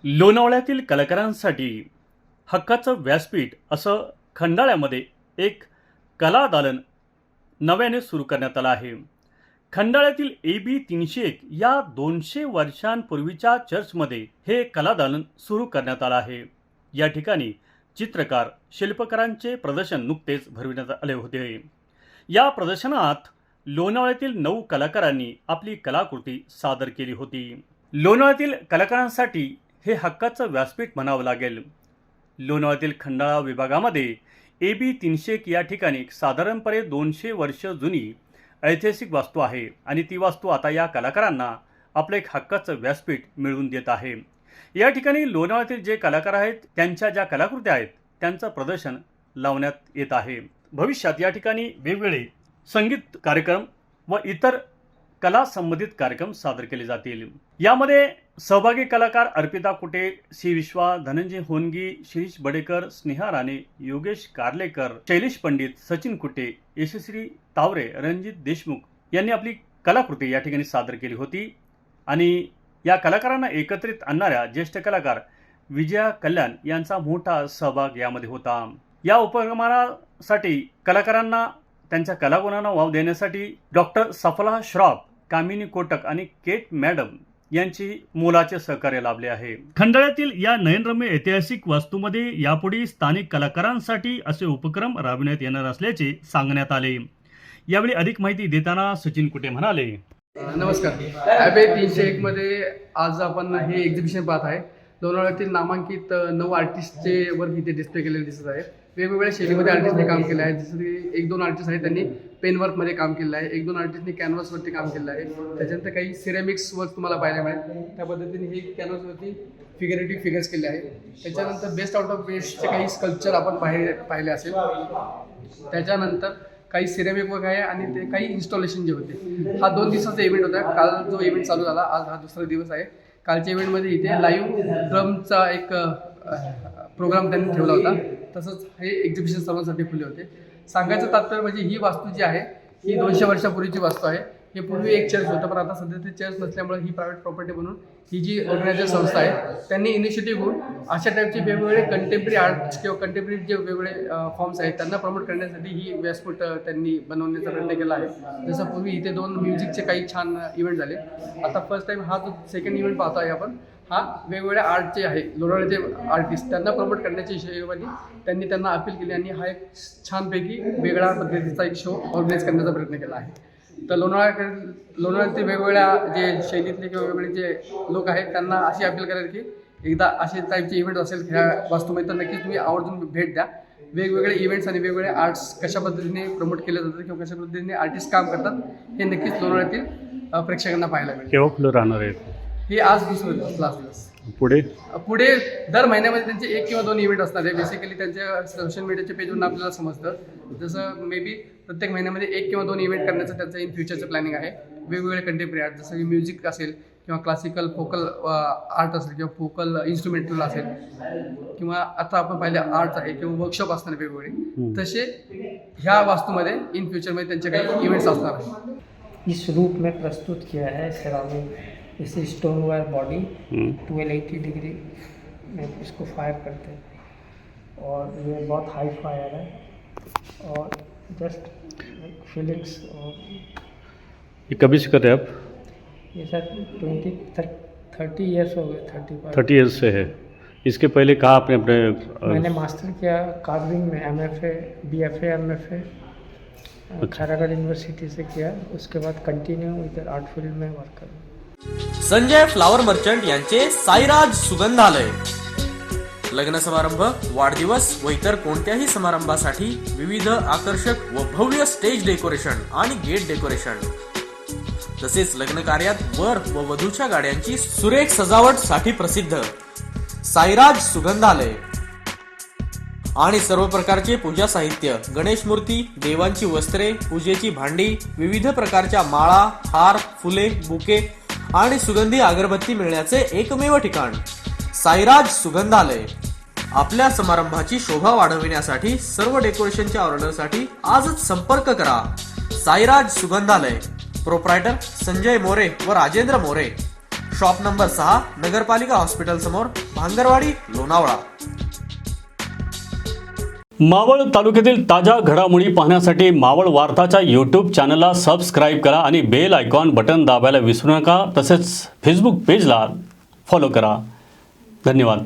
लोणावळ्यातील कलाकारांसाठी हक्काचं व्यासपीठ असं खंडाळ्यामध्ये एक कला दालन नव्याने सुरू करण्यात आलं आहे. खंडाळ्यातील AB 301 या 200 वर्षांपूर्वीच्या चर्चमध्ये हे कला दालन सुरू करण्यात आलं आहे. या ठिकाणी चित्रकार शिल्पकारांचे प्रदर्शन नुकतेच भरविण्यात आले होते. या प्रदर्शनात लोणावळ्यातील 9 कलाकारांनी आपली कलाकृती सादर केली होती. लोणावळ्यातील कलाकारांसाठी हे हक्काचं व्यासपीठ म्हणावं लागेल. लोणावळ्यातील खंडाळा विभागामध्ये AB 301 या ठिकाणी साधारणपणे 200 वर्ष जुनी ऐतिहासिक वास्तू आहे आणि ती वास्तू आता या कलाकारांना आपलं एक हक्काचं व्यासपीठ मिळवून देत आहे. या ठिकाणी लोणावळ्यातील जे कलाकार आहेत त्यांच्या ज्या कलाकृती आहेत त्यांचं प्रदर्शन लावण्यात येत आहे. भविष्यात या ठिकाणी वेगवेगळे संगीत कार्यक्रम व इतर कला संबंधित कार्यक्रम सादर केले जातील. यामध्ये सहभागी कलाकार अर्पिता कुटे, सी विश्वा, धनंजय होनगी, शिरीष बडेकर, स्नेहा राणे, योगेश कारलेकर, शैलेश पंडित, सचिन कुटे, यशश्री तावरे, रणजित देशमुख यांनी आपली कलाकृती या ठिकाणी सादर केली होती. आणि या कलाकारांना एकत्रित आणणाऱ्या ज्येष्ठ कलाकार विजया कल्याण यांचा मोठा सहभाग यामध्ये होता. या उपक्रमासाठी कलाकारांना त्यांच्या कलागुणांना वाव देण्यासाठी डॉक्टर सफला श्रॉफ, कामिनी कोटक आणि केट मॅडम यांची मोलाचे सहकार्य लाभले आहे. खंडाळ्यातील या नयनरम्य ऐतिहासिक वास्तूमध्ये यापुढे स्थानिक कलाकारांसाठी असे उपक्रम राबविण्यात येणार असल्याचे सांगण्यात आले. यावेळी अधिक माहिती देताना सचिन कुटे म्हणाले, नमस्कार. AB 301 मध्ये आज आपण हे एक्झिबिशन पाहत आहे. लोणावळ्यातील नामांकित 9 आर्टिस्टचे वर्क इथे डिस्प्ले केलेले दिसत आहे. वेगवेगळ्या शैलीमध्ये आर्टिस्टने काम केलं आहे. जसं की 1-2 आर्टिस्ट आहेत त्यांनी पेनवर्कमध्ये काम केलं आहे, 1-2 आर्टिस्टने कॅनव्हासवरती काम केलं आहे. त्याच्यानंतर काही सिरेमिक्स वर्क तुम्हाला पाहायला मिळेल. त्या पद्धतीने हे कॅनव्हासवरती फिगरेटिव्ह फिगर्स केले आहे. त्याच्यानंतर बेस्ट आउट ऑफ वेस्टचे काही स्कल्पचर आपण पाहिले असेल. त्याच्यानंतर काही सिरेमिक वर्क आहे आणि ते काही इन्स्टॉलेशन जे होते. हा 2 दिवसाचा इव्हेंट होता. काल जो इव्हेंट चालू झाला, आज हा दुसरा दिवस आहे. कालच्या इव्हेंटमध्ये इथे लाईव्ह ड्रमचा एक प्रोग्राम त्यांनी ठेवला होता. तसंच हे एक्झिबिशन सर्वांसाठी खुले होते. सांगायचं तात्पर्य म्हणजे ही वास्तू जी आहे ही 200 वर्षापूर्वीची वास्तू आहे. हे पूर्वी एक चर्च होतं, पण आता सध्या ते चर्च नसल्यामुळे ही प्रायव्हेट प्रॉपर्टी म्हणून ही जी ऑर्गनायझर संस्था आहे त्यांनी इनिशिएटिव्ह घेऊन अशा टाईपचे वेगवेगळे कंटेम्पररी आर्ट किंवा कंटेम्पररी जे वेगवेगळे फॉर्म्स आहेत त्यांना प्रमोट करण्यासाठी ही व्यासपीठ त्यांनी बनवण्याचा प्रयत्न केला आहे. जसं पूर्वी इथे 2 म्युझिकचे काही छान इव्हेंट झाले. आता फर्स्ट टाईम हा जो सेकंड इव्हेंट पाहतो आहे आपण, हा वेगवेगळ्या आर्टचे आहे. लोणावळ्याचे आर्टिस्ट त्यांना प्रमोट करण्याच्या हिशोबाने त्यांनी त्यांना अपील केली आणि हा एक छानपैकी वेगळ्या पद्धतीचा एक शो ऑर्गनाईज करण्याचा प्रयत्न केला आहे. तर लोणावळ्यातील वेगवेगळ्या जे शैलीतले किंवा वेगवेगळे जे लोक आहेत त्यांना अशी अपील करेल की एकदा असे टाईपचे इव्हेंट असेल ह्या वास्तूमध्ये तर नक्कीच तुम्ही आवर्जून भेट द्या. वेगवेगळे इव्हेंट्स आणि वेगवेगळे आर्ट्स कशा पद्धतीने प्रमोट केले जातात किंवा कशा पद्धतीने आर्टिस्ट काम करतात हे नक्कीच लोणावळ्यातील प्रेक्षकांना पाहायला मिळेल. केव्हा खुलं राहणार आहे हे आज दुसरा दिवस, लास्ट दिवस. पुढे दर महिन्यामध्ये त्यांचे 1 किंवा 2 इव्हेंट असणार आहे. बेसिकली त्यांच्या सोशल मीडियाच्या पेजवरून आपल्याला समजतं. जसं मे बी प्रत्येक महिन्यामध्ये 1 किंवा 2 इव्हेंट करण्याचं त्यांचं इन फ्युचरचं प्लॅनिंग आहे. वेगवेगळे कंटेम्पररी आर्ट जसं की म्युझिक असेल किंवा क्लासिकल फोकल आर्ट असेल किंवा फोकल इन्स्ट्रुमेंटल असेल किंवा आता आपण पाहिले आर्ट आहे किंवा वर्कशॉप असणार वेगवेगळे, तसे ह्या वास्तूमध्ये इन फ्युचरमध्ये त्यांचे काही इव्हेंट्स असणार आहेत. इस रूप में प्रस्तुत किया है सेरामिक, इसे स्टोन वायर बॉडी 1280 डिग्री में इसको फायर करते हैं और ये बहुत हाई फायर है और जस्ट फीलिंग्स. और ये कभी से कर रहे हैं आप? ये सर 30 ईयर्स हो गए. 30 ईयर्स से है. इसके पहले कहाँ आपने अपने मैंने मास्टर किया कार्विंग में, MFA, BFA, MFA Khairagarh university से किया. उसके बाद कंटिन्यू इधर आर्ट फील्ड में वर्क कर. संजय फ्लावर मर्चंट यांचे साईराज सुगंधालय. लग्न समारंभ, वाढदिवस व इतर कोणत्याही समारंभासाठी विविध आकर्षक व भव्य स्टेज डेकोरेशन आणि गेट डेकोरेशन तसेच लग्न कार्यात वर व वधूच्या गाड्यांची सुरेख सजावट साठी प्रसिद्ध साईराज सुगंधालय. आणि सर्व प्रकारचे पूजा साहित्य, गणेश मूर्ती, देवांची वस्त्रे, पूजेची भांडी, विविध प्रकारच्या माळा, हार, फुले, बुके आणि सुगंधी अगरबत्ती मिळण्याचे एकमेव ठिकाण साईराज सुगंधालय. आपल्या समारंभाची शोभा वाढविण्यासाठी सर्व डेकोरेशनच्या ऑर्डरसाठी आजच संपर्क करा. साईराज सुगंधालय. प्रोप्रायटर संजय मोरे व राजेंद्र मोरे. शॉप नंबर 6, नगरपालिका हॉस्पिटल समोर, भांगरवाडी, लोणावळा. मावळ तालुक्यातील ताज्या घडामोडी पाहण्यासाठी मावळ वार्ताच्या यूट्यूब चॅनलला सबस्क्राईब करा आणि बेल आयकॉन बटन दाबायला विसरू नका. तसेच फेसबुक पेजला फॉलो करा. धन्यवाद.